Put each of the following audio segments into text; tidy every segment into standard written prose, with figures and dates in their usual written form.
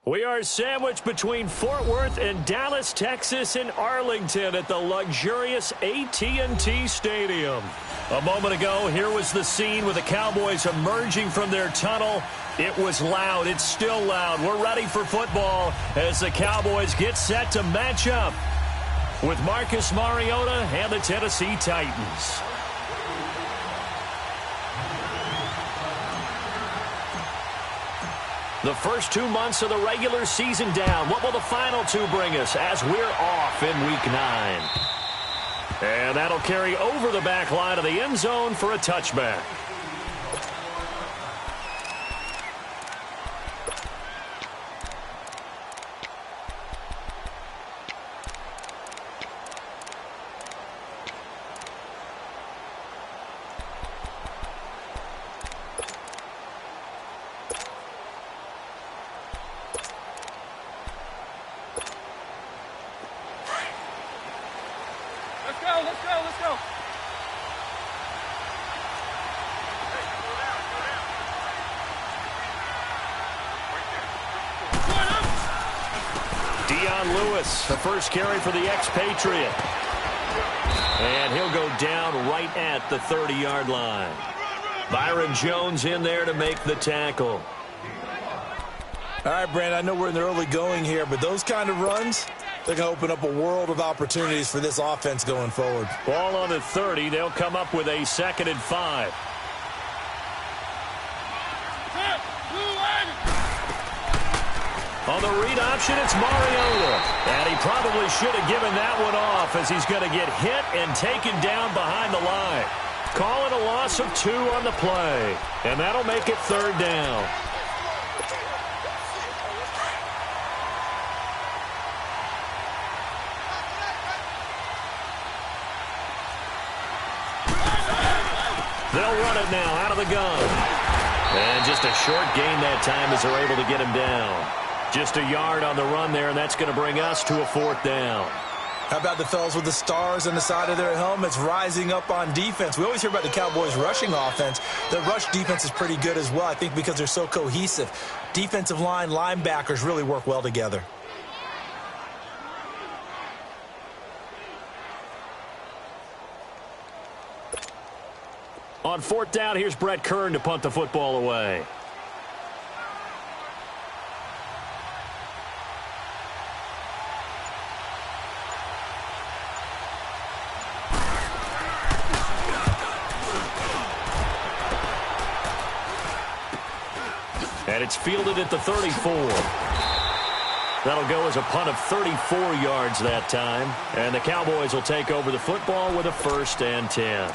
We are sandwiched between Fort Worth and Dallas, Texas, and Arlington at the luxurious AT&T Stadium. A moment ago, here was the scene with the Cowboys emerging from their tunnel. It was loud. It's still loud. We're ready for football as the Cowboys get set to match up with Marcus Mariota and the Tennessee Titans. The first 2 months of the regular season down. What will the final two bring us as we're off in Week 9? And that'll carry over the back line of the end zone for a touchback. Let's go. Dion Lewis, the first carry for the expatriate. And he'll go down right at the 30-yard line. Byron Jones in there to make the tackle. All right, Brandon, I know we're in the early going here, but those kind of runs, they're going to open up a world of opportunities for this offense going forward. Ball on the 30. They'll come up with a 2nd and 5. On the read option, it's Mariota. And he probably should have given that one off as he's going to get hit and taken down behind the line. Call it a loss of 2 on the play. And that'll make it 3rd down. They'll run it now out of the gun. And just a short gain that time as they're able to get him down. Just a yard on the run there, and that's going to bring us to a 4th down. How about the fellas with the stars on the side of their helmets rising up on defense? We always hear about the Cowboys' rushing offense. Their rush defense is pretty good as well, I think, because they're so cohesive. Defensive line, linebackers really work well together. On 4th down, here's Brett Kern to punt the football away. And it's fielded at the 34. That'll go as a punt of 34 yards that time. And the Cowboys will take over the football with a 1st and 10.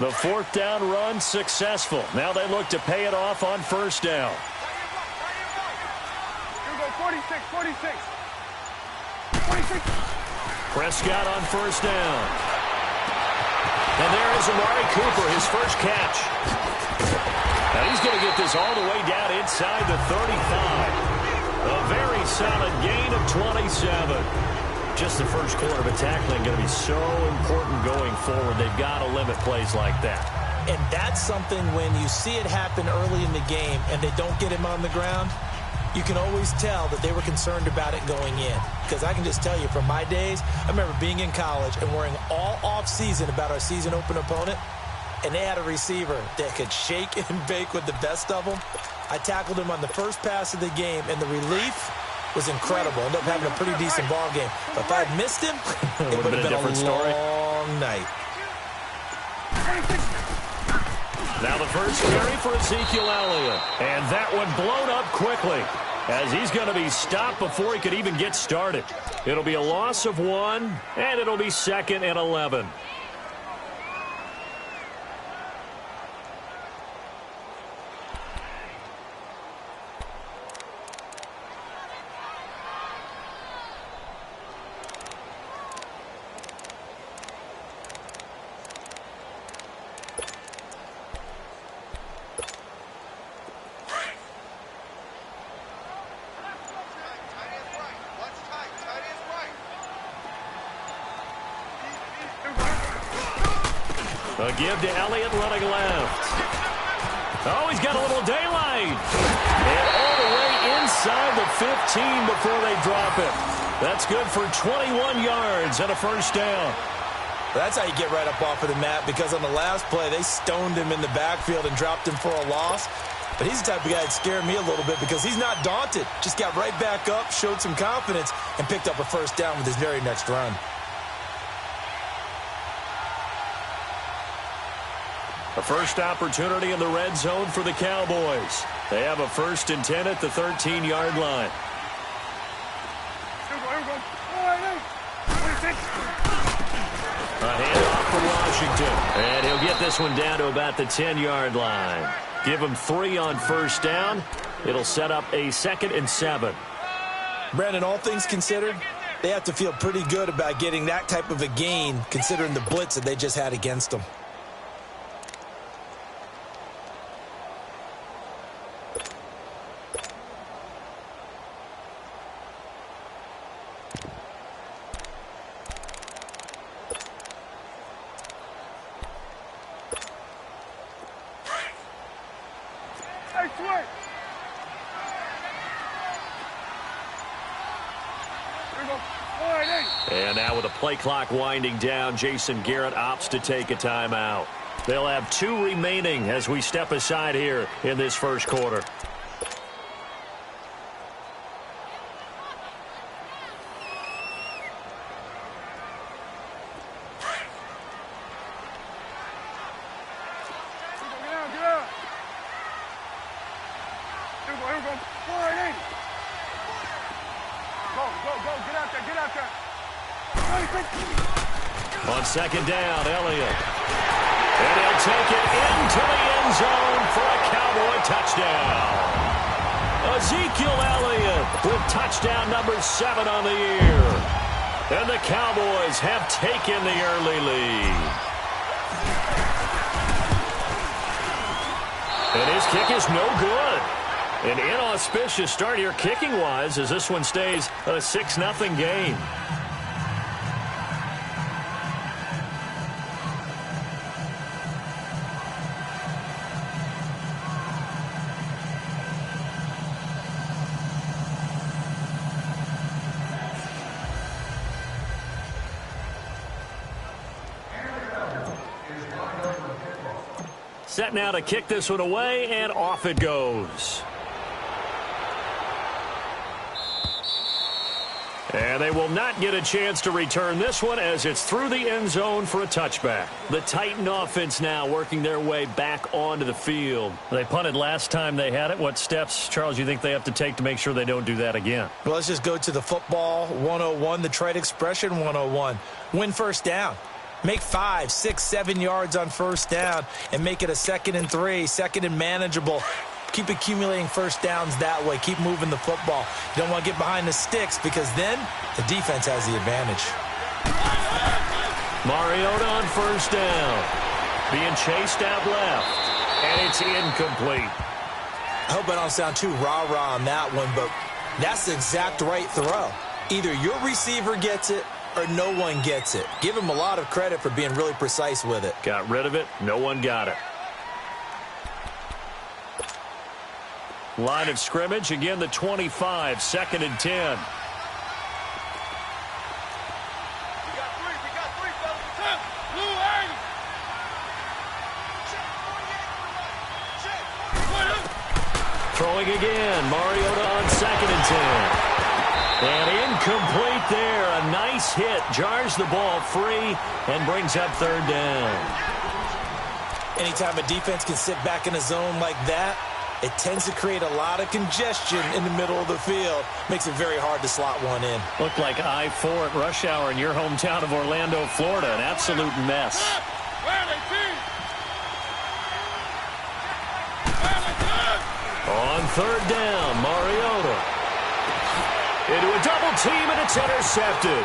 The 4th down run successful. Now they look to pay it off on 1st down. Here we go, 46. Prescott on 1st down. And there is Amari Cooper, his first catch. Now he's going to get this all the way down inside the 35. A very solid gain of 27. Just the first quarter of a tackling going to be so important going forward. They've got to limit plays like that. And that's something when you see it happen early in the game and they don't get him on the ground, you can always tell that they were concerned about it going in. Because I can just tell you from my days, I remember being in college and worrying all off-season about our season open opponent, and they had a receiver that could shake and bake with the best of them. I tackled him on the first pass of the game, and the relief was incredible. Ended up having a pretty decent ball game. But if I had missed him, it would have been a long night. Now the first carry for Ezekiel Elliott. And that one blown up quickly as he's going to be stopped before he could even get started. It'll be a loss of 1, and it'll be 2nd and 11. A give to Elliott running left. Oh, he's got a little daylight. And all the way inside the 15 before they drop it. That's good for 21 yards and a 1st down. That's how you get right up off of the mat, because on the last play, they stoned him in the backfield and dropped him for a loss. But he's the type of guy that scared me a little bit because he's not daunted. Just got right back up, showed some confidence, and picked up a 1st down with his very next run. A first opportunity in the red zone for the Cowboys. They have a 1st and 10 at the 13-yard line. A handoff for Washington. And he'll get this one down to about the 10-yard line. Give him 3 on 1st down. It'll set up a 2nd and 7. Brandon, all things considered, they have to feel pretty good about getting that type of a gain, considering the blitz that they just had against them. And now with the play clock winding down, Jason Garrett opts to take a timeout. They'll have 2 remaining as we step aside here in this first quarter. On 2nd down, Elliott. And he'll take it into the end zone for a Cowboy touchdown. Ezekiel Elliott with touchdown number 7 on the year. And the Cowboys have taken the early lead. And his kick is no good. An inauspicious start here kicking-wise as this one stays a 6-0 game. Set now to kick this one away, and off it goes. And they will not get a chance to return this one as it's through the end zone for a touchback. The Titan offense now working their way back onto the field. They punted last time they had it. What steps, Charles, you think they have to take to make sure they don't do that again? Well, let's just go to the football 101, the trade expression 101. Win first down. Make 5, 6, 7 yards on first down and make it a 2nd and 3, 2nd and manageable. Keep accumulating first downs that way. Keep moving the football. You don't want to get behind the sticks because then the defense has the advantage. Mariota on first down. Being chased out left. And it's incomplete. I hope I don't sound too rah-rah on that one, but that's the exact right throw. Either your receiver gets it or no one gets it. Give him a lot of credit for being really precise with it. Got rid of it. No one got it. Line of scrimmage, again the 25, 2nd and 10. Throwing again, Mariota on 2nd and 10. And incomplete there. A nice hit, jars the ball free and brings up 3rd down. Anytime a defense can sit back in a zone like that, it tends to create a lot of congestion in the middle of the field. Makes it very hard to slot one in. Looked like I-4 at rush hour in your hometown of Orlando, Florida. An absolute mess. On 3rd down, Mariota. Into a double team, and it's intercepted.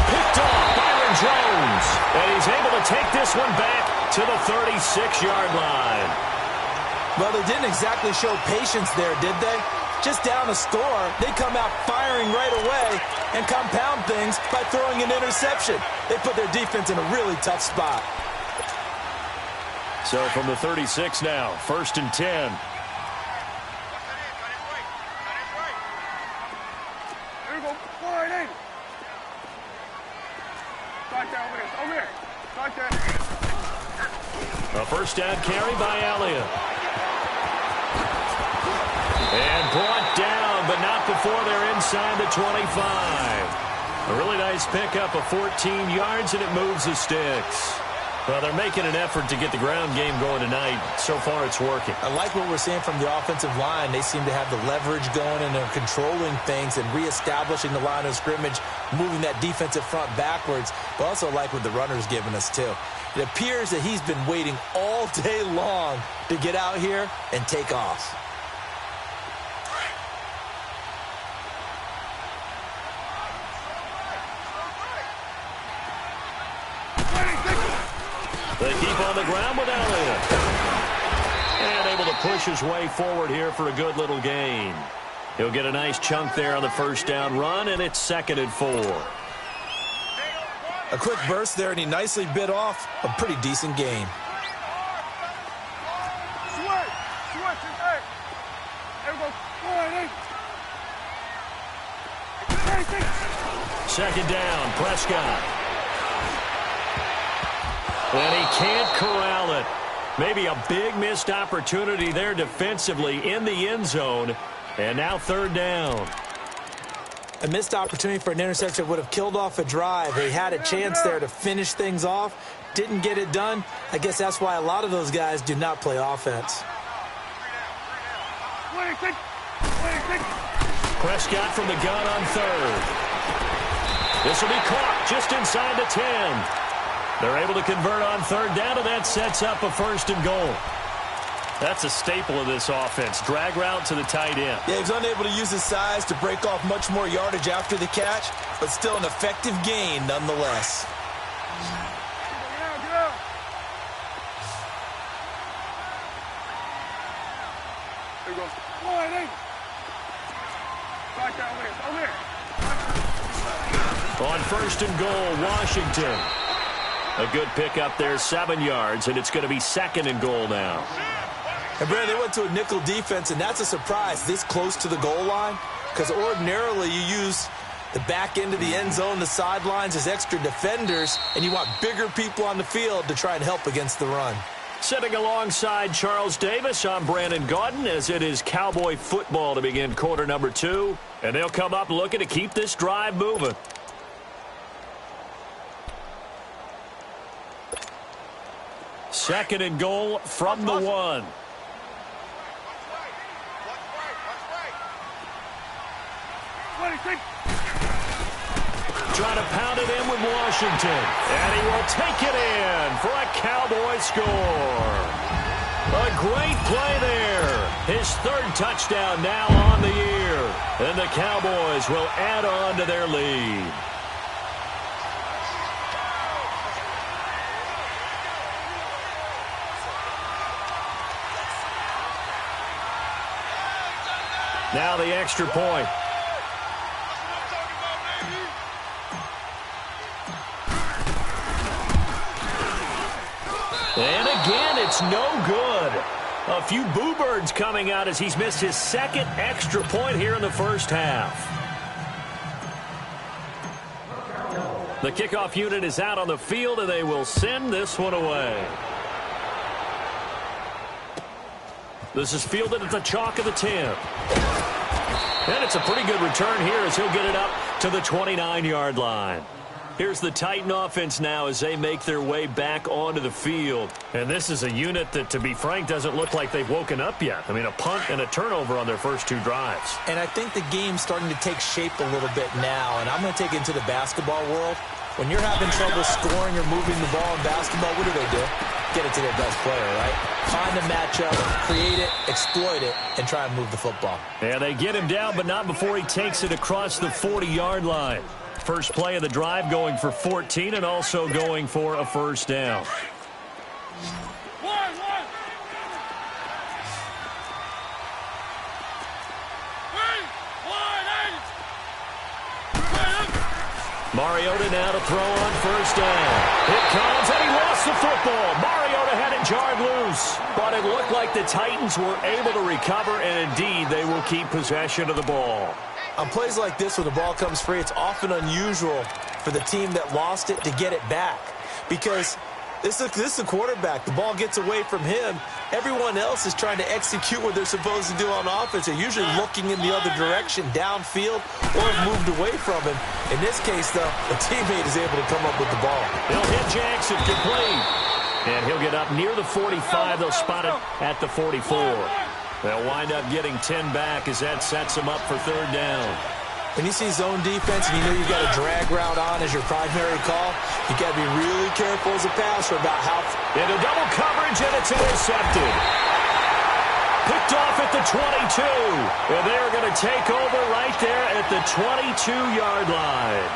Picked off Byron Jones. And he's able to take this one back to the 36-yard line. Well, they didn't exactly show patience there, did they? Just down a score, they come out firing right away and compound things by throwing an interception. They put their defense in a really tough spot. So from the 36 now, 1st and 10. Here we go. 480. Start that over there. Over there. Start that. A first down carry by Elliott. And brought down, but not before they're inside the 25. A really nice pickup of 14 yards, and it moves the sticks. Well, they're making an effort to get the ground game going tonight. So far, it's working. I like what we're seeing from the offensive line. They seem to have the leverage going, and they're controlling things and reestablishing the line of scrimmage, moving that defensive front backwards. But also like what the runner's giving us, too. It appears that he's been waiting all day long to get out here and take off. They keep on the ground with Elliott. And able to push his way forward here for a good little gain. He'll get a nice chunk there on the first down run, and it's 2nd and 4. A quick burst there, and he nicely bit off a pretty decent gain. Second down, Prescott. And he can't corral it. Maybe a big missed opportunity there defensively in the end zone. And now 3rd down. A missed opportunity for an interception would have killed off a drive. They had a chance there to finish things off. Didn't get it done. I guess that's why a lot of those guys do not play offense. Prescott from the gun on 3rd. This will be caught just inside the 10. They're able to convert on 3rd down, and that sets up a 1st and goal. That's a staple of this offense. Drag route to the tight end. Yeah, he was unable to use his size to break off much more yardage after the catch, but still an effective gain nonetheless. There we go. 480. Start that over there. On 1st and goal, Washington. A good pickup there, 7 yards, and it's going to be 2nd and goal now. And, Brad, they went to a nickel defense, and that's a surprise this close to the goal line, because ordinarily you use the back end of the end zone, the sidelines as extra defenders, and you want bigger people on the field to try and help against the run. Sitting alongside Charles Davis, I'm Brandon Gaudin, as it is Cowboy football to begin quarter number 2. And they'll come up looking to keep this drive moving. Second and goal from the 1. Trying to pound it in with Washington. And he will take it in for a Cowboy score. A great play there. His 3rd touchdown now on the year. And the Cowboys will add on to their lead. Now the extra point. And again, it's no good. A few boo birds coming out as he's missed his 2nd extra point here in the first half. The kickoff unit is out on the field, and they will send this one away. This is fielded at the chalk of the 10. And it's a pretty good return here as he'll get it up to the 29-yard line. Here's the Titan offense now as they make their way back onto the field. And this is a unit that, to be frank, doesn't look like they've woken up yet. I mean, a punt and a turnover on their first 2 drives. And I think the game's starting to take shape a little bit now. And I'm going to take it into the basketball world. When you're having trouble scoring or moving the ball in basketball, what do? Get it to their best player, right? Find a matchup, create it, exploit it, and try and move the football. And they get him down, but not before he takes it across the 40-yard line. First play of the drive going for 14 and also going for a first down. Mariota now to throw on first down. It comes, and he lost the football. Mariota had it jarred loose, but it looked like the Titans were able to recover, and indeed they will keep possession of the ball. On plays like this, when the ball comes free, it's often unusual for the team that lost it to get it back. Because this is a quarterback. The ball gets away from him. Everyone else is trying to execute what they're supposed to do on offense. They're usually looking in the other direction, downfield, or have moved away from him. In this case, though, the teammate is able to come up with the ball. He'll hit Jackson complete. And he'll get up near the 45. They'll spot it at the 44. They'll wind up getting 10 back as that sets them up for 3rd down. When you see zone defense and you know you've got a drag route on as your primary call, you got to be really careful as a passer about how... Into double coverage, and it's intercepted. Picked off at the 22. And they're going to take over right there at the 22-yard line.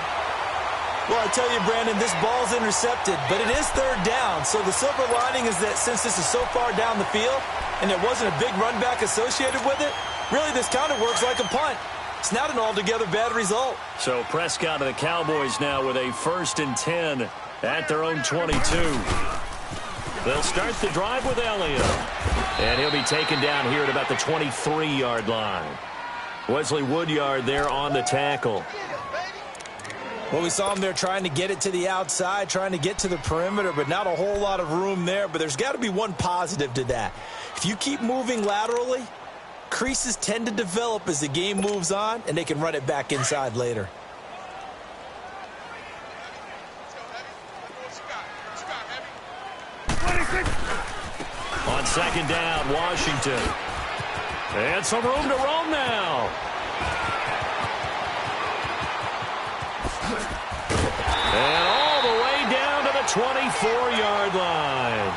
Well, I tell you, Brandon, this ball's intercepted, but it is 3rd down. So the silver lining is that since this is so far down the field and there wasn't a big run back associated with it, really this kind of works like a punt. It's not an altogether bad result. So Prescott and the Cowboys now with a 1st and 10 at their own 22. They'll start the drive with Elliott. And he'll be taken down here at about the 23-yard line. Wesley Woodyard there on the tackle. Well, we saw him there trying to get it to the outside, trying to get to the perimeter, but not a whole lot of room there. But there's got to be one positive to that. If you keep moving laterally, creases tend to develop as the game moves on, and they can run it back inside later. On 2nd down, Washington. And some room to roam now. And all the way down to the 24-yard line.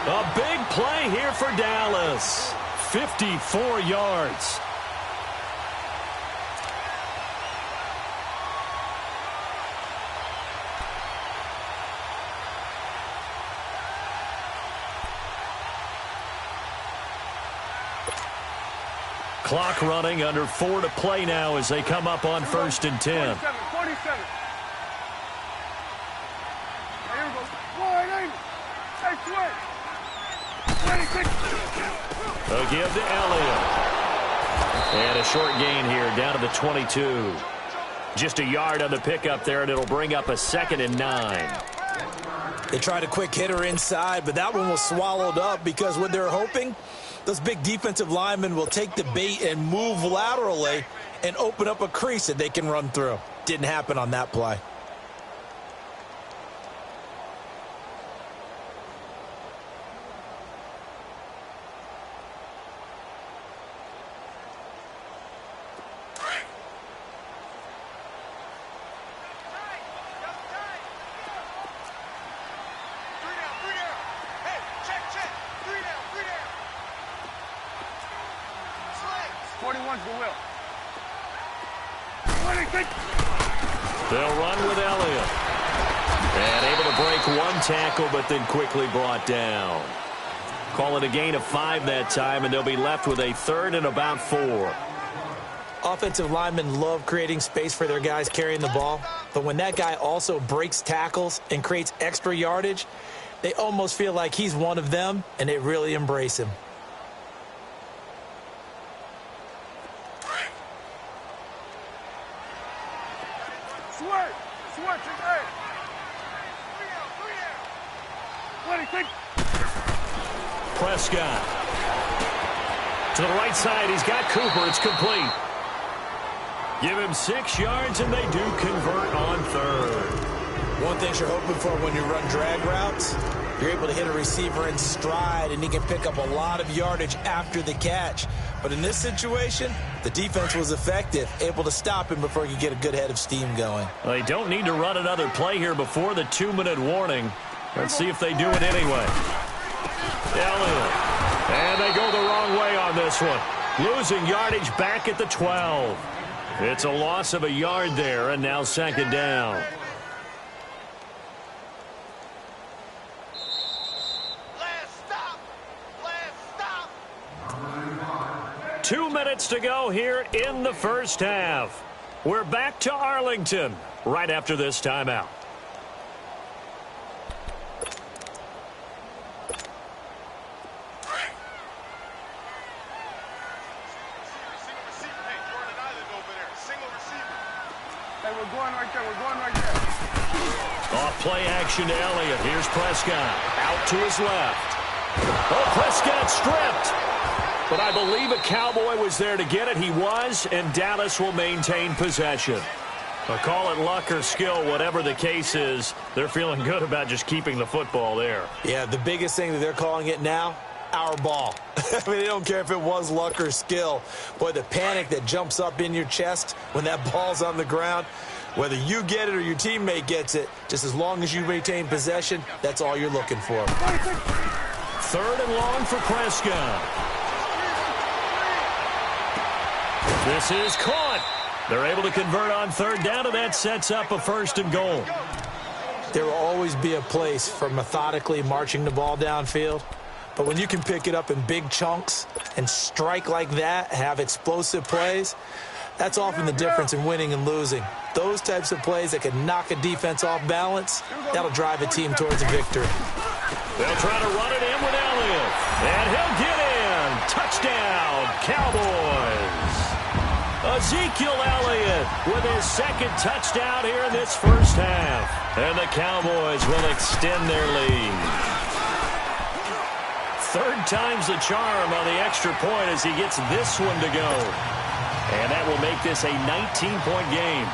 A big play here for Dallas. 54 yards. Clock running, under 4 to play now as they come up on 1st and 10. 47. They'll give to Elliott. And a short gain here down to the 22. Just a yard on the pickup there, and it'll bring up a 2nd and 9. They tried a quick hitter inside, but that one was swallowed up because what they're hoping, those big defensive linemen will take the bait and move laterally and open up a crease that they can run through. Didn't happen on that play. They'll run with Elliott. And able to break one tackle, but then quickly brought down. Call it a gain of 5 that time, and they'll be left with a 3rd and about 4. Offensive linemen love creating space for their guys carrying the ball, but when that guy also breaks tackles and creates extra yardage, they almost feel like he's one of them, and they really embrace him. Prescott. To the right side, he's got Cooper. It's complete. Give him 6 yards, and they do convert on 3rd. One thing you're hoping for when you run drag routes, you're able to hit a receiver in stride, and he can pick up a lot of yardage after the catch. But in this situation, the defense was effective, able to stop him before he could get a good head of steam going. Well, they don't need to run another play here before the 2-minute warning. Let's see if they do it anyway. Elliott. And they go the wrong way on this one. Losing yardage back at the 12. It's a loss of a yard there, and now 2nd down. Last stop. 2 minutes to go here in the first half. We're back to Arlington right after this timeout. Off play action to Elliott. Here's Prescott. Out to his left. Oh, Prescott stripped. But I believe a Cowboy was there to get it. He was, and Dallas will maintain possession. I'll call it luck or skill, whatever the case is. They're feeling good about just keeping the football there. Yeah, the biggest thing that they're calling it now, our ball. I mean, they don't care if it was luck or skill. Boy, the panic that jumps up in your chest when that ball's on the ground, whether you get it or your teammate gets it, just as long as you maintain possession, that's all you're looking for. 3rd and long for Prescott. This is caught. They're able to convert on 3rd down, and that sets up a 1st and goal. There will always be a place for methodically marching the ball downfield. But when you can pick it up in big chunks and strike like that, have explosive plays, that's often the difference in winning and losing. Those types of plays that can knock a defense off balance, that'll drive a team towards a victory. They'll try to run it in with Elliott. And he'll get in. Touchdown, Cowboys. Ezekiel Elliott with his 2nd touchdown here in this first half. And the Cowboys will extend their lead. 3rd time's the charm on the extra point as he gets this one to go. And that will make this a 19-point game.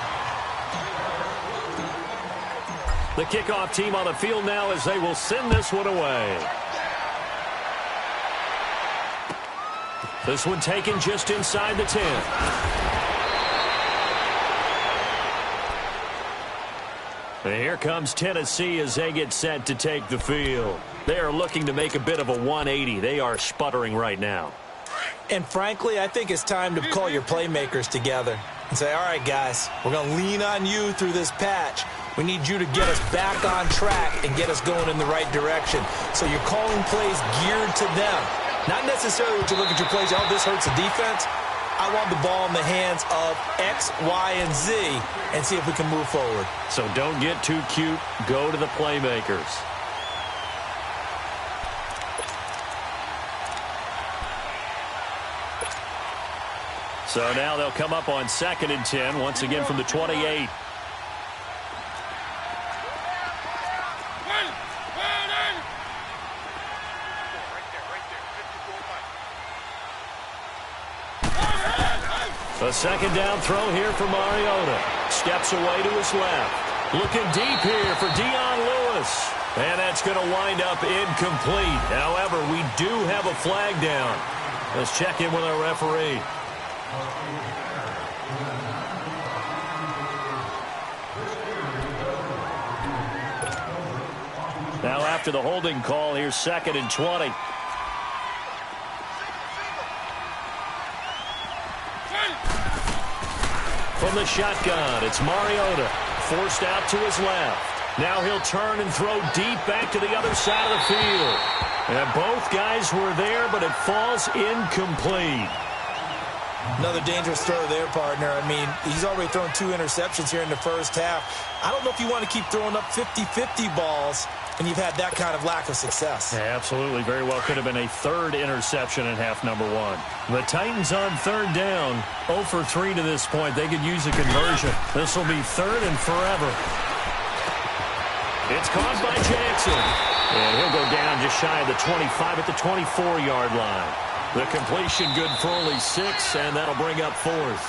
The kickoff team on the field now as they will send this one away. This one taken just inside the 10. And here comes Tennessee as they get set to take the field. They are looking to make a bit of a 180. They are sputtering right now. And frankly, I think it's time to call your playmakers together and say, all right, guys, we're going to lean on you through this patch. We need you to get us back on track and get us going in the right direction. So you're calling plays geared to them. Not necessarily what you look at your plays, oh, this hurts the defense. I want the ball in the hands of X, Y, and Z and see if we can move forward. So don't get too cute. Go to the playmakers. So now they'll come up on 2nd and 10, once again from the 28. A second down throw here for Mariota. Steps away to his left. Looking deep here for Dion Lewis. And that's going to wind up incomplete. However, we do have a flag down. Let's check in with our referee. Now after the holding call, here's 2nd and 20. From the shotgun, it's Mariota. Forced out to his left. Now he'll turn and throw deep back to the other side of the field. And both guys were there, but it falls incomplete. Another dangerous throw there, partner. I mean, he's already thrown 2 interceptions here in the first half. I don't know if you want to keep throwing up 50-50 balls, and you've had that kind of lack of success. Yeah, absolutely. Very well could have been a 3rd interception in half number 1. The Titans on 3rd down. 0 for 3 to this point. They could use a conversion. This will be 3rd and forever. It's caught by Jackson. And he'll go down just shy of the 25 at the 24-yard line. The completion good for only 6, and that'll bring up 4th.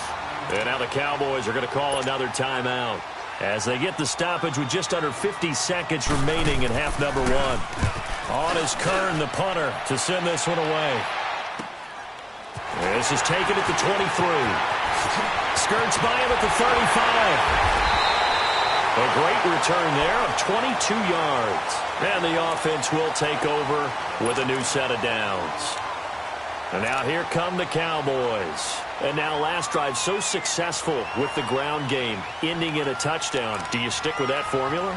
And now the Cowboys are going to call another timeout as they get the stoppage with just under 50 seconds remaining in half number 1. On is Kern, the punter, to send this one away. This is taken at the 23. Skirts by him at the 35. A great return there of 22 yards. And the offense will take over with a new set of downs. And now here come the Cowboys. And now last drive so successful with the ground game, ending in a touchdown. Do you stick with that formula?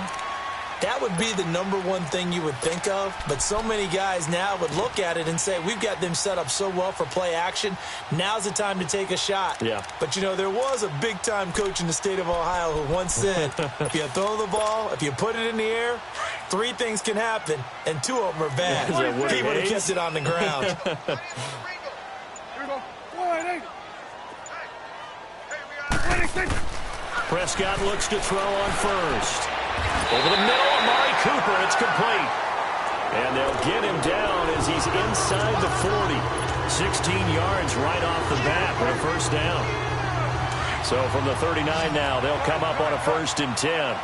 That would be the number one thing you would think of, but so many guys now would look at it and say, we've got them set up so well for play action. Now's the time to take a shot. Yeah. But, you know, there was a big-time coach in the state of Ohio who once said, if you throw the ball, if you put it in the air, 3 things can happen, and 2 of them are bad. He would have kept it on the ground. Here we go. 1-8. Prescott looks to throw on first. Over the middle, Amari Cooper, it's complete. And they'll get him down as he's inside the 40. 16 yards right off the bat for a first down. So from the 39 now, they'll come up on a 1st and 10.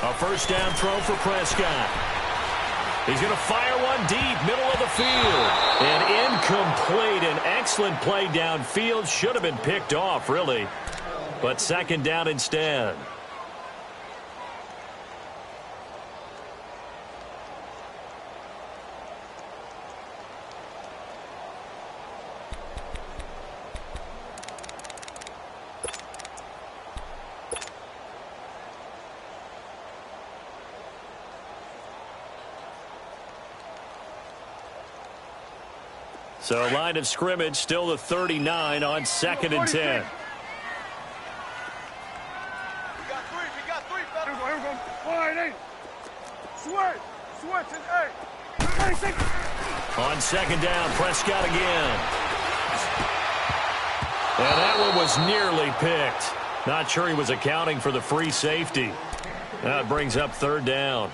A first down throw for Prescott. He's going to fire one deep, middle of the field. And incomplete. An excellent play downfield. Should have been picked off, really. But 2nd down instead. So line of scrimmage still the 39 on 2nd and 10. We got 3. Here we go. 1-8. Switch and 8. On 2nd down, Prescott again. And that one was nearly picked. Not sure he was accounting for the free safety. That brings up 3rd down.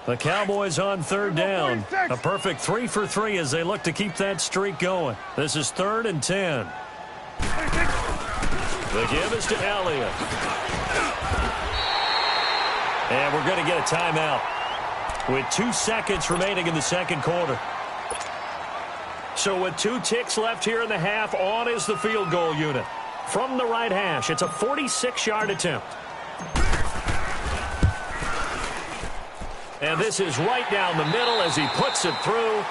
The Cowboys on 3rd down. A perfect 3 for 3 as they look to keep that streak going. This is 3rd and 10. The give is to Elliott. And we're going to get a timeout with 2 seconds remaining in the 2nd quarter. So with 2 ticks left here in the half, on is the field goal unit. From the right hash, it's a 46-yard attempt. And this is right down the middle as he puts it through.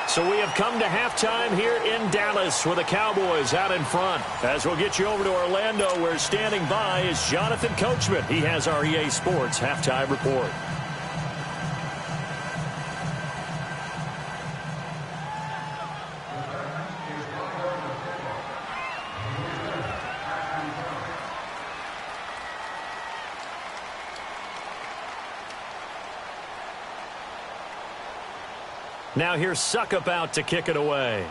So we have come to halftime here in Dallas with the Cowboys out in front. As we'll get you over to Orlando, where standing by is Jonathan Coachman. He has our EA Sports halftime report. Now here's Suckup out to kick it away.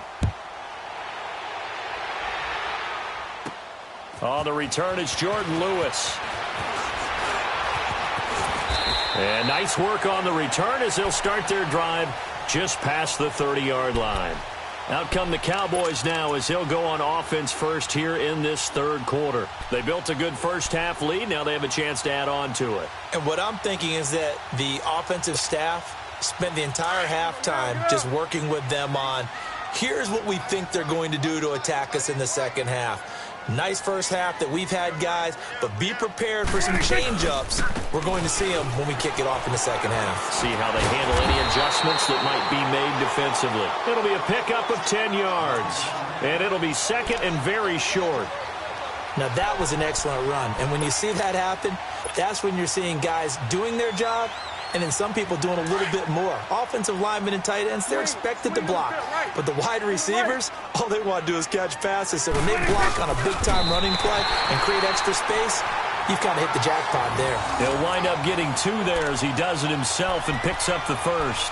On the return, it's Jordan Lewis. And nice work on the return as they'll start their drive just past the 30-yard line. Out come the Cowboys now as they'll go on offense first here in this third quarter. They built a good first-half lead. Now they have a chance to add on to it. And what I'm thinking is that the offensive staff spent the entire halftime just working with them on, here's what we think they're going to do to attack us in the second half. Nice first half that we've had, guys, but be prepared for some change-ups. We're going to see them when we kick it off in the second half. See how they handle any adjustments that might be made defensively. It'll be a pickup of 10 yards, and it'll be second and very short. Now, that was an excellent run, and when you see that happen, that's when you're seeing guys doing their job and then some people doing a little bit more. Offensive linemen and tight ends, they're expected to block. But the wide receivers, all they want to do is catch passes. So when they block on a big-time running play and create extra space, you've kind of hit the jackpot there. He'll wind up getting 2 there as he does it himself and picks up the first.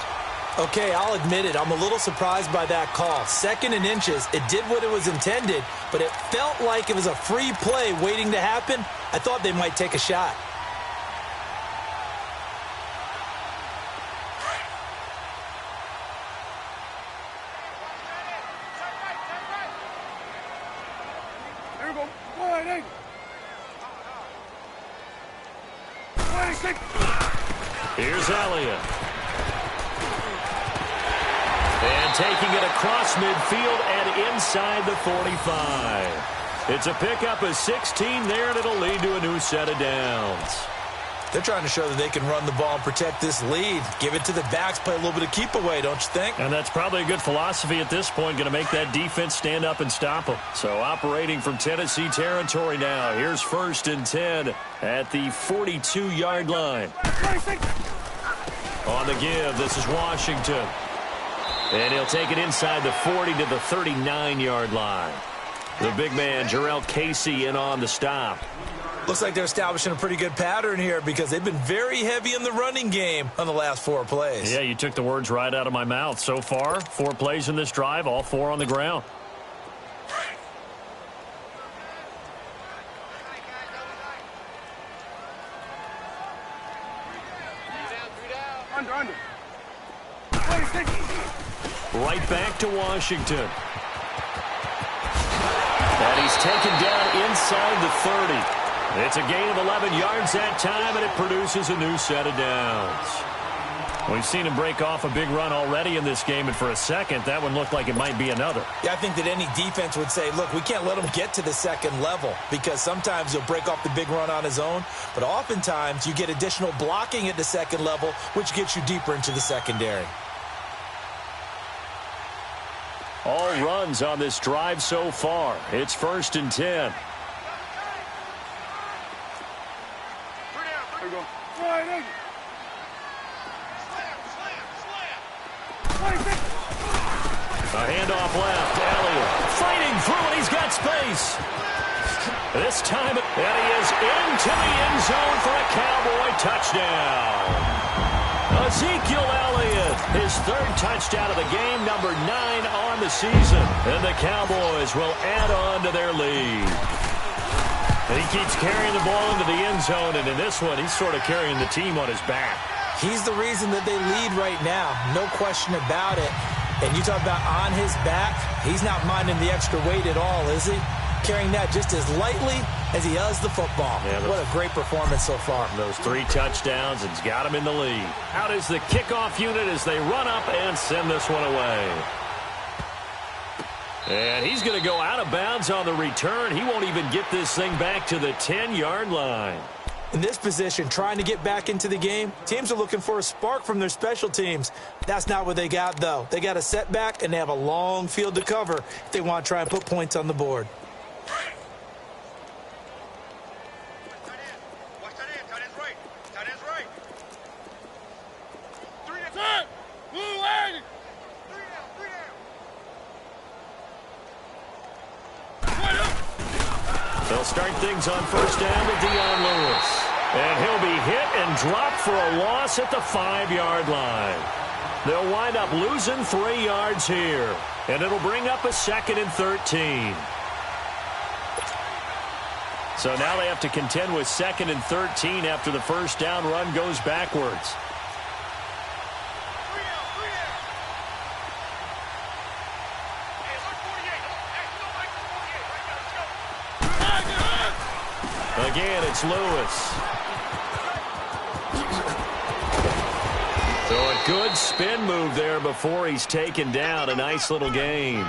Okay, I'll admit it. I'm a little surprised by that call. 2nd and inches. It did what it was intended, but it felt like it was a free play waiting to happen. I thought they might take a shot. Here's Elliott. And taking it across midfield and inside the 45. It's a pickup of 16 there, and it'll lead to a new set of downs. They're trying to show that they can run the ball and protect this lead. Give it to the backs, play a little bit of keep away, don't you think? And that's probably a good philosophy at this point, going to make that defense stand up and stop them. So operating from Tennessee territory now. Here's 1st and 10 at the 42-yard line. On the give, this is Washington. And he'll take it inside the 40 to the 39-yard line. The big man, Jarrell Casey, in on the stop. Looks like they're establishing a pretty good pattern here because they've been very heavy in the running game on the last 4 plays. Yeah, you took the words right out of my mouth. So far, 4 plays in this drive, all 4 on the ground. Under. Right back to Washington. And he's taken down inside the 30. It's a gain of 11 yards that time, and it produces a new set of downs. We've seen him break off a big run already in this game, and for a second, that one looked like it might be another. Yeah, I think that any defense would say, look, we can't let him get to the second level because sometimes he'll break off the big run on his own, but oftentimes you get additional blocking at the second level, which gets you deeper into the secondary. All runs on this drive so far. It's 1st and 10. A handoff left. Elliott fighting through, and he's got space. This time, and he is into the end zone for a Cowboy touchdown. Ezekiel Elliott, his 3rd touchdown of the game, number 9 on the season. And the Cowboys will add on to their lead. And he keeps carrying the ball into the end zone, and in this one, he's sort of carrying the team on his back. He's the reason that they lead right now, no question about it. And you talk about on his back, he's not minding the extra weight at all, is he? Carrying that just as lightly as he does the football. Yeah, what a great performance so far. Those 3 touchdowns, and he's got him in the lead. Out is the kickoff unit as they run up and send this one away. And he's going to go out of bounds on the return. He won't even get this thing back to the 10-yard line. In this position, trying to get back into the game, teams are looking for a spark from their special teams. That's not what they got, though. They got a setback, and they have a long field to cover if they want to try and put points on the board. They'll start things on 1st down with Dion Lewis. And he'll be hit and dropped for a loss at the 5-yard line. They'll wind up losing 3 yards here. And it'll bring up a 2nd and 13. So now they have to contend with 2nd and 13 after the first down run goes backwards. Again, it's Lewis. So a good spin move there before he's taken down. A nice little gain.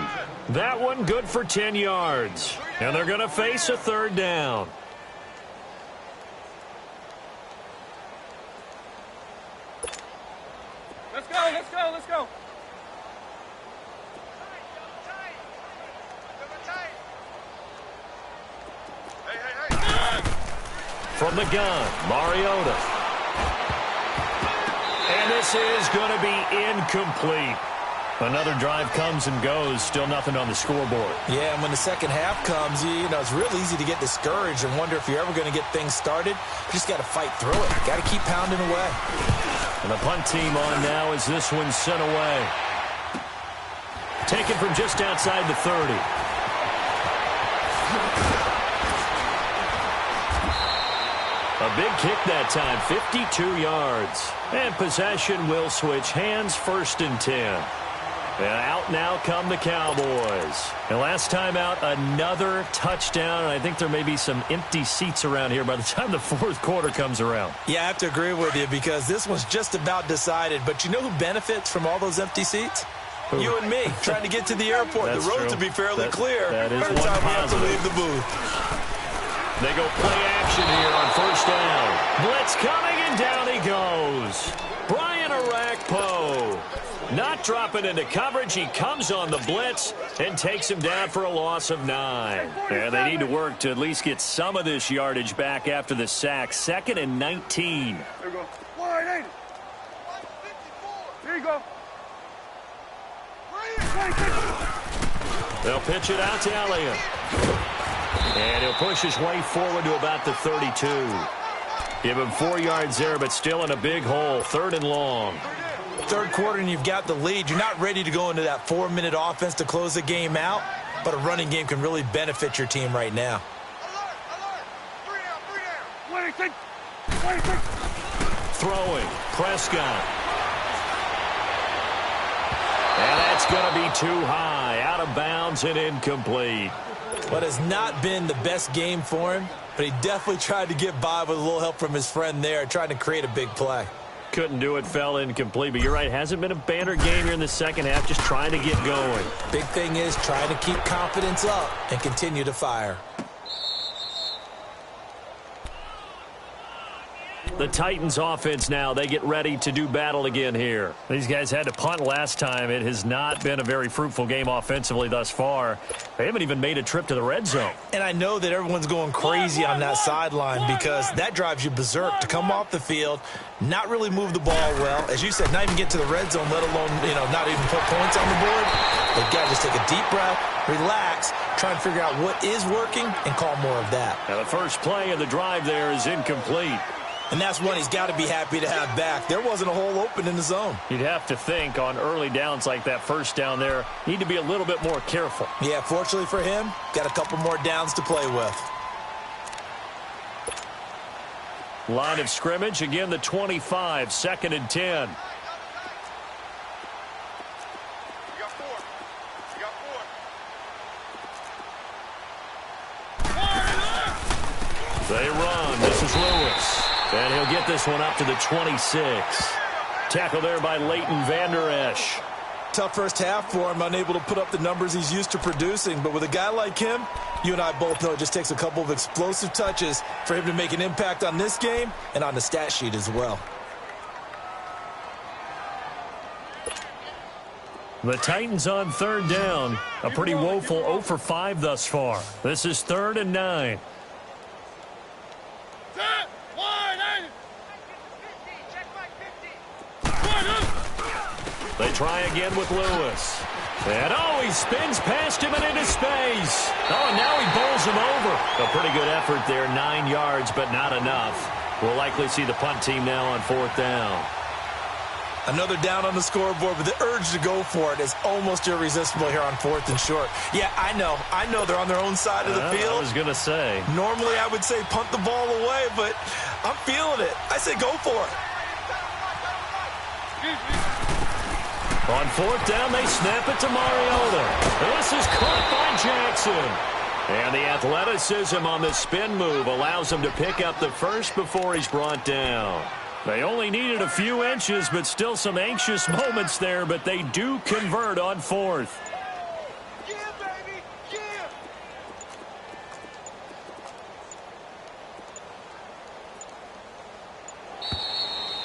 That one good for 10 yards. And they're going to face a 3rd down. Let's go, let's go, let's go. From the gun, Mariota. And this is going to be incomplete. Another drive comes and goes, still nothing on the scoreboard. Yeah, and when the second half comes, you know, it's real easy to get discouraged and wonder if you're ever going to get things started. You just got to fight through it. Got to keep pounding away. And the punt team on now as this one's sent away. Taken from just outside the 30. A big kick that time, 52 yards. And possession will switch hands, 1st and 10. And out now come the Cowboys. And last time out, another touchdown. And I think there may be some empty seats around here by the time the 4th quarter comes around. Yeah, I have to agree with you because this one's just about decided. But you know who benefits from all those empty seats? Who? You and me, trying to get to the airport. That's the roads true. will be fairly clear. That is every one time we have to positive. leave the booth. They go play action here on 1st down. Blitz coming, and down he goes. Brian Arakpo not dropping into coverage. He comes on the blitz and takes him down for a loss of 9. And they need to work to at least get some of this yardage back after the sack. 2nd and 19. There you go. 180. There you go. They'll pitch it out to Elliott. And he'll push his way forward to about the 32. Give him 4 yards there, but still in a big hole. 3rd and long. 3rd quarter and you've got the lead. You're not ready to go into that 4-minute offense to close the game out, but a running game can really benefit your team right now. Throwing. Prescott. And that's going to be too high. Out of bounds and incomplete. What has not been the best game for him, but he definitely tried to get by with a little help from his friend there, trying to create a big play. Couldn't do it, fell incomplete. But you're right, hasn't been a banner game here in the second half, just trying to get going. Big thing is trying to keep confidence up and continue to fire. The Titans offense now, they get ready to do battle again here. These guys had to punt last time. It has not been a very fruitful game offensively thus far. They haven't even made a trip to the red zone. And I know that everyone's going crazy on that sideline because that drives you berserk to come off the field, not really move the ball well. As you said, not even get to the red zone, let alone, not even put points on the board. They've got to just take a deep breath, relax, try and figure out what is working and call more of that. Now the first play of the drive there is incomplete. And that's one he's got to be happy to have back. There wasn't a hole open in the zone. You'd have to think on early downs like that first down there, need to be a little bit more careful. Yeah, fortunately for him, got a couple more downs to play with. Line of scrimmage, again the 25, 2nd and 10. They run. This is Lewis. And he'll get this one up to the 26. Tackle there by Leighton Vander Esch. Tough first half for him, unable to put up the numbers he's used to producing. But with a guy like him, you and I both know it just takes a couple of explosive touches for him to make an impact on this game and on the stat sheet as well. The Titans on 3rd down. A pretty woeful 0 for 5 thus far. This is 3rd and 9. They try again with Lewis. And, he spins past him and into space. And now he bowls him over. A pretty good effort there, 9 yards, but not enough. We'll likely see the punt team now on 4th down. Another down on the scoreboard, but the urge to go for it is almost irresistible here on 4th and short. Yeah, I know they're on their own side of the field. I was going to say. Normally I would say punt the ball away, but I'm feeling it. I say go for it. On 4th down, they snap it to Mariota. This is caught by Jackson. And the athleticism on the spin move allows him to pick up the first before he's brought down. They only needed a few inches, but still some anxious moments there, but they do convert on 4th.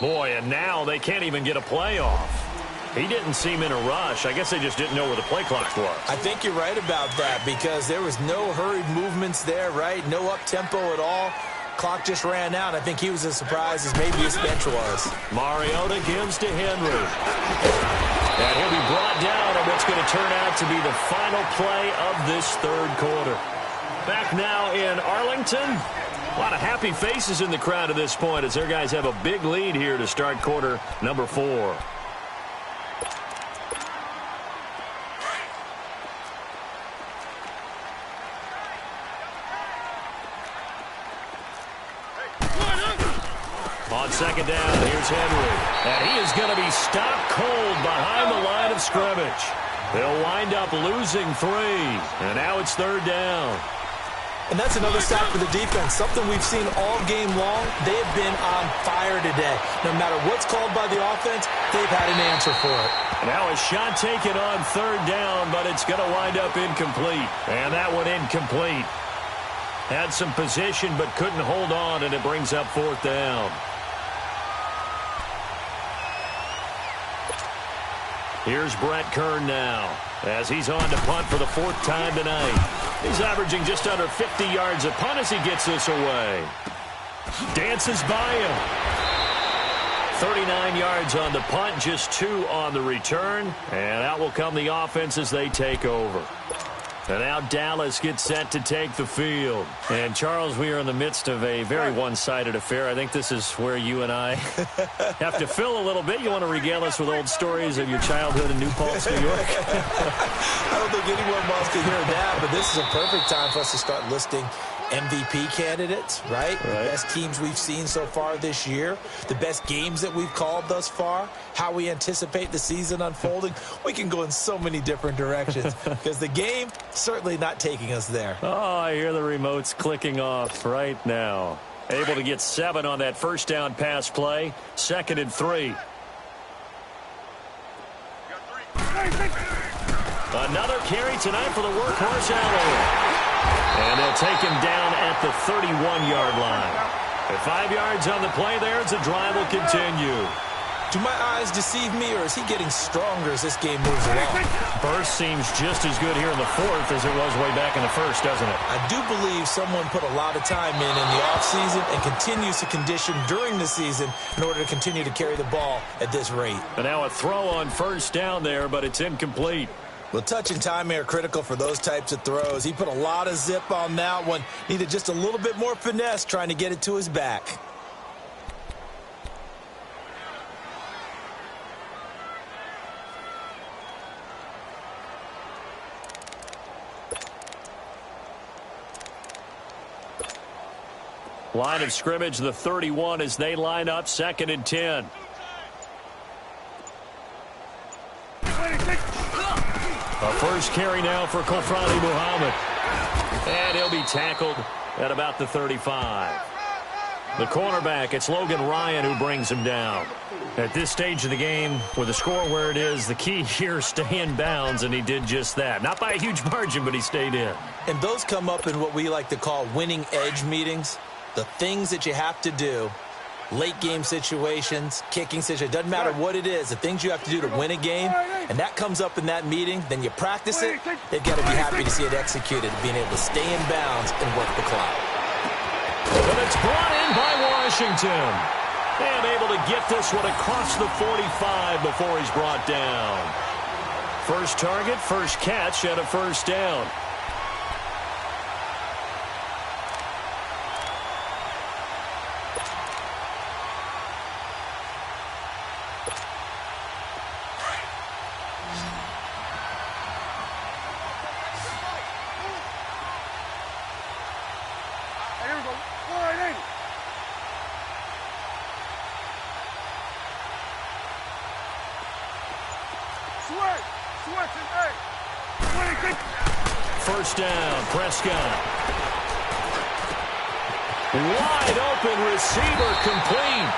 Boy, and now they can't even get a play off. He didn't seem in a rush. I guess they just didn't know where the play clock was. I think you're right about that because there was no hurried movements there, right? No up-tempo at all. Clock just ran out. I think he was as surprised as maybe his bench was. Mariota gives to Henry. And he'll be brought down on what's going to turn out to be the final play of this third quarter. Back now in Arlington. A lot of happy faces in the crowd at this point as their guys have a big lead here to start quarter number 4. On second down, here's Henry. And he is going to be stopped cold behind the line of scrimmage. They'll wind up losing 3. And now it's third down. And that's another stop for the defense. Something we've seen all game long. They have been on fire today. No matter what's called by the offense, they've had an answer for it. Now a shot taken on third down, but it's going to wind up incomplete. And that one incomplete. Had some position, but couldn't hold on, and it brings up 4th down. Here's Brett Kern now as he's on to punt for the 4th time tonight. He's averaging just under 50 yards a punt as he gets this away. Dances by him. 39 yards on the punt, just 2 on the return. And out will come the offense as they take over. And now Dallas gets set to take the field. And, Charles, we are in the midst of a very one-sided affair. I think this is where you and I have to fill a little bit. You want to regale us with old stories of your childhood in New Paltz, New York? I don't think anyone wants to hear that, but this is a perfect time for us to start listing MVP candidates, right? The best teams we've seen so far this year, the best games that we've called thus far, how we anticipate the season unfolding. We can go in so many different directions because the game certainly not taking us there. Oh, I hear the remotes clicking off right now. Able to get 7 on that first down pass play. 2nd and 3. Another carry tonight for the workhorse Allen. And they'll take him down at the 31-yard line. At 5 yards on the play there, the drive will continue. Do my eyes deceive me, or is he getting stronger as this game moves along? Burst seems just as good here in the 4th as it was way back in the 1st, doesn't it? I do believe someone put a lot of time in the offseason and continues to condition during the season in order to continue to carry the ball at this rate. And now a throw on first down there, but it's incomplete. Well, touch and timing are critical for those types of throws. He put a lot of zip on that one. Needed just a little bit more finesse trying to get it to his back. Line of scrimmage, the 31 as they line up, 2nd and 10. A first carry now for Kofrani Muhammad. And he'll be tackled at about the 35. The cornerback, it's Logan Ryan who brings him down. At this stage of the game, with the score where it is, the key here is stay in bounds, and he did just that. Not by a huge margin, but he stayed in. And those come up in what we like to call winning edge meetings. The things that you have to do, late game situations, kicking situations, doesn't matter what it is, the things you have to do to win a game, and that comes up in that meeting, then you practice it, they've got to be happy to see it executed, being able to stay in bounds and work the clock. But it's brought in by Washington. And able to get this one across the 45 before he's brought down. First target, first catch, and a first down. First down, Prescott. Wide open receiver complete.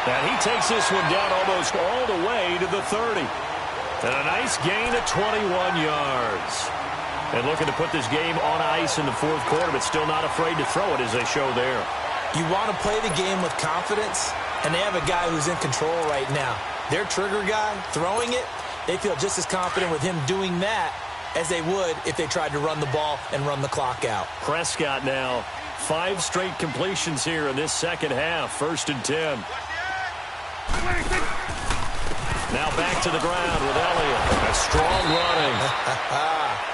And he takes this one down almost all the way to the 30. And a nice gain of 21 yards. And looking to put this game on ice in the fourth quarter, but still not afraid to throw it as they show there. You want to play the game with confidence, and they have a guy who's in control right now. Their trigger guy throwing it, they feel just as confident with him doing that as they would if they tried to run the ball and run the clock out. Prescott now, 5 straight completions here in this second half. 1st and 10. Now back to the ground with Elliott. A strong running.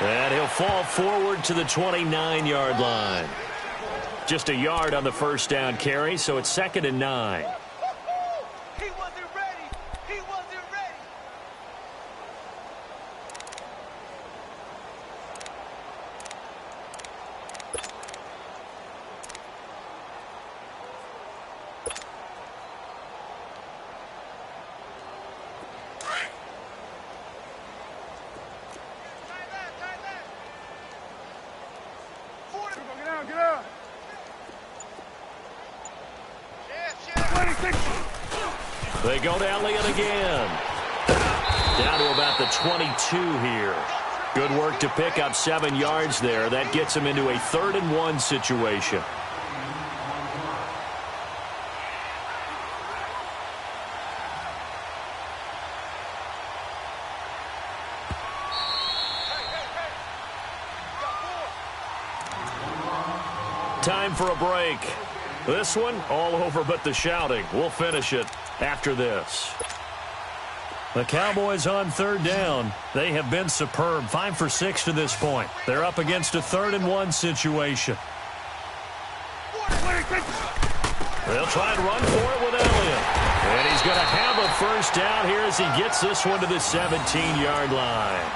And he'll fall forward to the 29-yard line. Just a yard on the first down carry, so it's 2nd and 9. He wasn't ready. He wasn't ready. Get out. They go to Elliott again. Down to about the 22 here. Good work to pick up 7 yards there. That gets him into a 3rd and 1 situation. Time for a break. This one, all over but the shouting. We'll finish it after this. The Cowboys on 3rd down. They have been superb. 5 for 6 to this point. They're up against a 3rd and 1 situation. They'll try and run for it with Elliott. And he's going to have a first down here as he gets this one to the 17-yard line.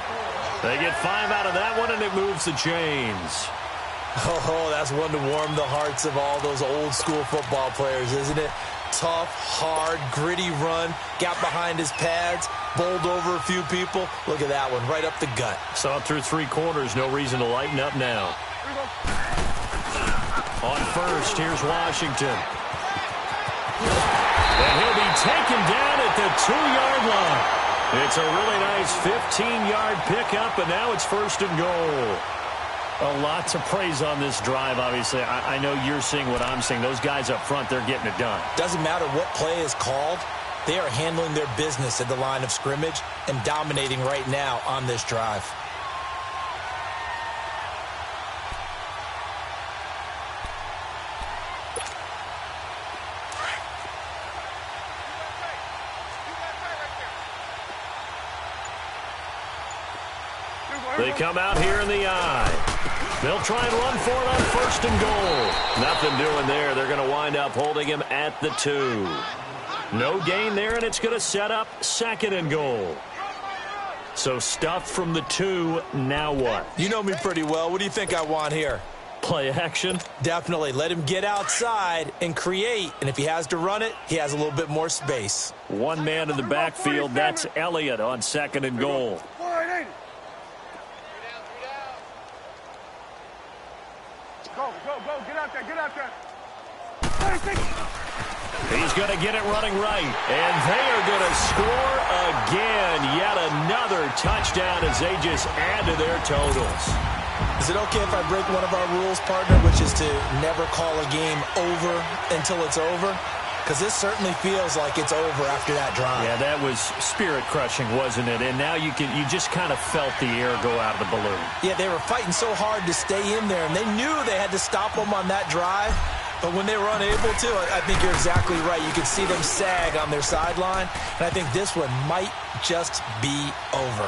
They get 5 out of that one, and it moves the chains. Oh, that's one to warm the hearts of all those old-school football players, isn't it? Tough, hard, gritty run, got behind his pads, bowled over a few people. Look at that one, right up the gut. Saw it through 3 quarters, no reason to lighten up now. On first, here's Washington. And he'll be taken down at the 2-yard line. It's a really nice 15-yard pickup, and now it's 1st and goal. A lot to praise on this drive, obviously. I know you're seeing what I'm seeing. Those guys up front, they're getting it done. Doesn't matter what play is called. They are handling their business at the line of scrimmage and dominating right now on this drive. They come out here in the eye. They'll try and run for it on 1st and goal. Nothing doing there. They're going to wind up holding him at the 2. No gain there, and it's going to set up 2nd and goal. So stuffed from the 2, now what? You know me pretty well. What do you think I want here? Play action? Definitely. Let him get outside and create, and if he has to run it, he has a little bit more space. One man in the backfield. That's Elliott on 2nd and goal. Go, get out there. He's going to get it running right, and they are going to score again. Yet another touchdown as they just add to their totals. Is it okay if I break one of our rules, partner, which is to never call a game over until it's over? Because this certainly feels like it's over after that drive. Yeah, that was spirit-crushing, wasn't it? And now you just kind of felt the air go out of the balloon. Yeah, they were fighting so hard to stay in there, and they knew they had to stop them on that drive. But when they were unable to, I think you're exactly right. You could see them sag on their sideline, and I think this one might just be over.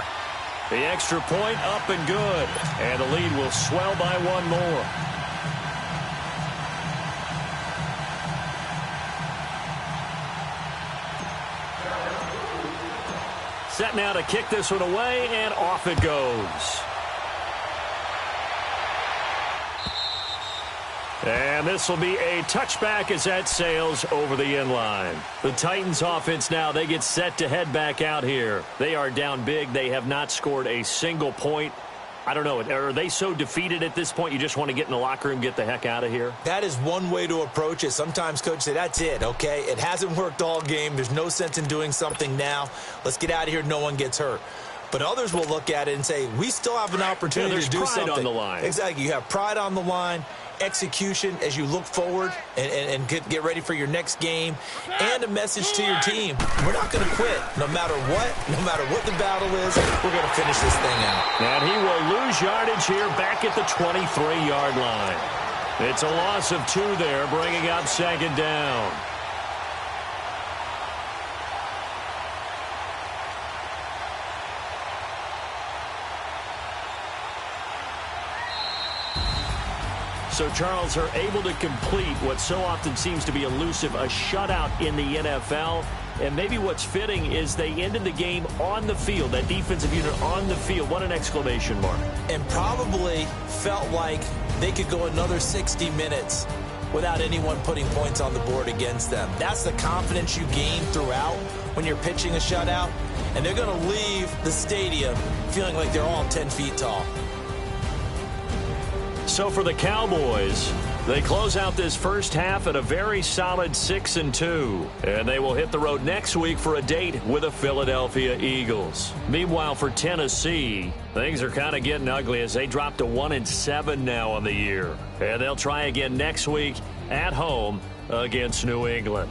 The extra point up and good, and the lead will swell by 1 more. Set now to kick this one away, and off it goes. And this will be a touchback as that sails over the end line. The Titans offense now, they get set to head back out here. They are down big. They have not scored a single point. I don't know. Are they so defeated at this point you just want to get in the locker room, get the heck out of here? That is one way to approach it. Sometimes coaches say, that's it, okay? It hasn't worked all game. There's no sense in doing something now. Let's get out of here. No one gets hurt. But others will look at it and say, we still have an opportunity to do something. There's pride on the line. Exactly. You have pride on the line, execution as you look forward and get ready for your next game, and a message to your team. We're not going to quit. No matter what the battle is, we're going to finish this thing out. And he will lose yardage here back at the 23-yard line. It's a loss of 2 there, bringing up second down. So, Charles, are able to complete what so often seems to be elusive, a shutout in the NFL. And maybe what's fitting is they ended the game on the field, that defensive unit on the field. What an exclamation mark. And probably felt like they could go another 60 minutes without anyone putting points on the board against them. That's the confidence you gain throughout when you're pitching a shutout. And they're going to leave the stadium feeling like they're all 10 feet tall. So for the Cowboys, they close out this first half at a very solid 6-2. And they will hit the road next week for a date with the Philadelphia Eagles. Meanwhile, for Tennessee, things are kind of getting ugly as they drop to 1-7 now on the year. And they'll try again next week at home against New England.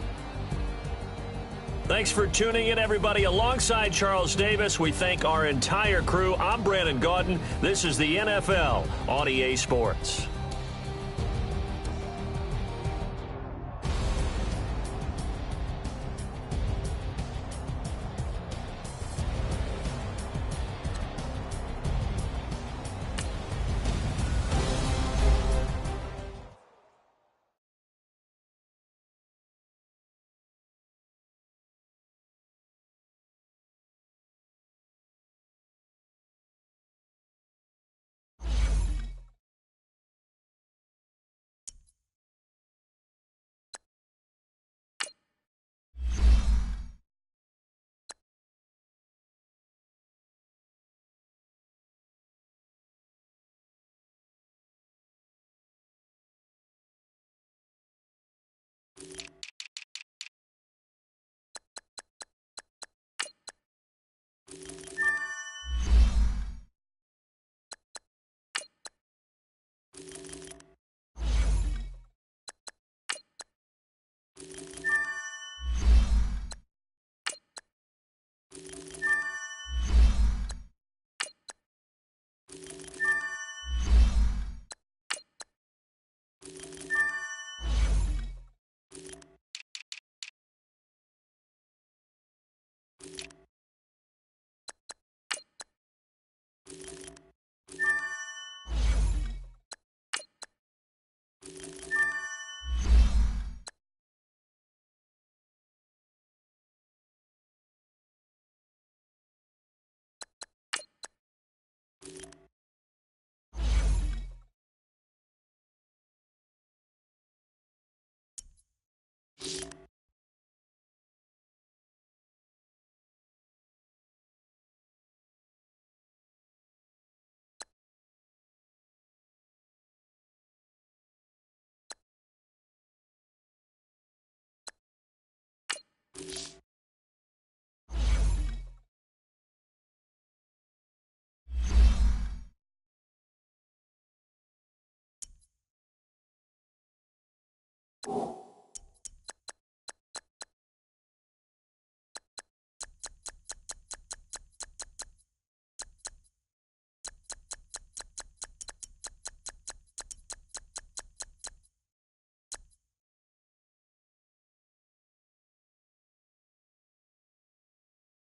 Thanks for tuning in, everybody. Alongside Charles Davis, we thank our entire crew. I'm Brandon Gaudin. This is the NFL on EA Sports.